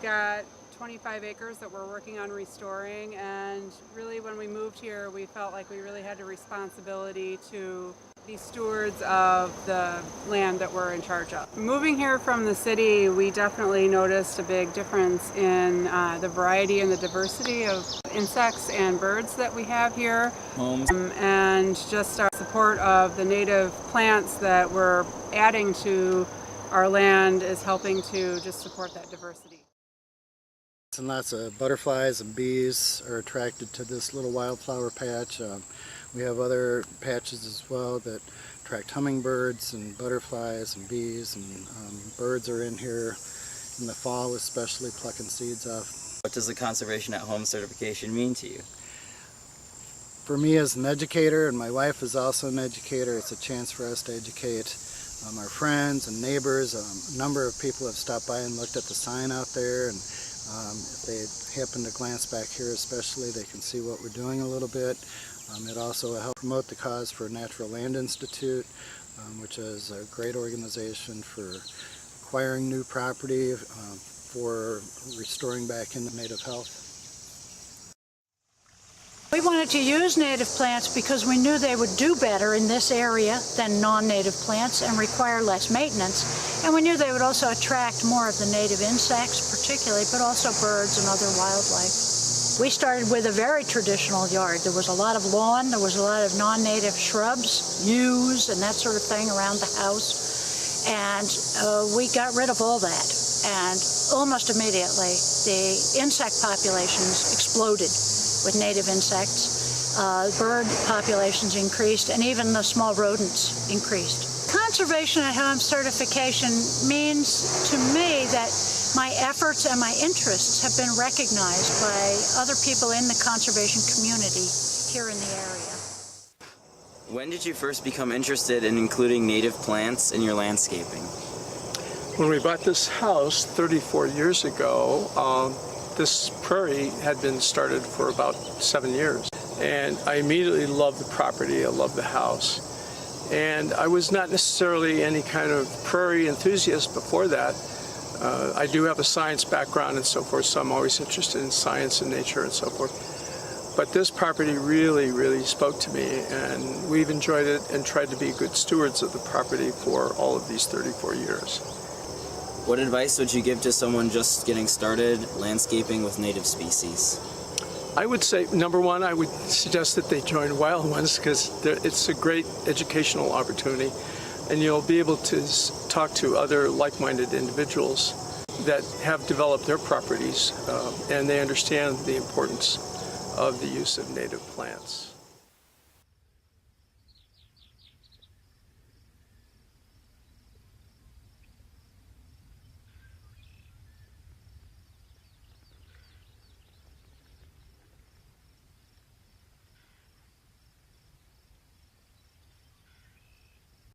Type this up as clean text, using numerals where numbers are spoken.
Got 25 acres that we're working on restoring, and really when we moved here we felt like we really had a responsibility to be stewards of the land that we're in charge of. Moving here from the city, we definitely noticed a big difference in the variety and the diversity of insects and birds that we have here, and just our support of the native plants that we're adding to our land is helping to just support that diversity. And lots of butterflies and bees are attracted to this little wildflower patch. We have other patches as well that attract hummingbirds and butterflies and bees, and birds are in here in the fall especially plucking seeds off. What does the Conservation at Home certification mean to you? For me as an educator, and my wife is also an educator, it's a chance for us to educate our friends and neighbors. A number of people have stopped by and looked at the sign out there, and if they happen to glance back here especially, they can see what we're doing a little bit. It also helps promote the cause for Natural Land Institute, which is a great organization for acquiring new property, for restoring back into native health. We wanted to use native plants because we knew they would do better in this area than non-native plants and require less maintenance. And we knew they would also attract more of the native insects particularly, but also birds and other wildlife. We started with a very traditional yard. There was a lot of lawn, there was a lot of non-native shrubs, yews and that sort of thing around the house. And we got rid of all that. And almost immediately the insect populations exploded with native insects. Bird populations increased, and even the small rodents increased. Conservation at Home certification means to me that my efforts and my interests have been recognized by other people in the conservation community here in the area. When did you first become interested in including native plants in your landscaping? When we bought this house 34 years ago, this prairie had been started for about 7 years. And I immediately loved the property, I loved the house. And I was not necessarily any kind of prairie enthusiast before that. I do have a science background and so forth, so I'm always interested in science and nature and so forth. But this property really, really spoke to me, and we've enjoyed it and tried to be good stewards of the property for all of these 34 years. What advice would you give to someone just getting started landscaping with native species? I would say, number one, I would suggest that they join Wild Ones because it's a great educational opportunity, and you'll be able to talk to other like-minded individuals that have developed their properties, and they understand the importance of the use of native plants.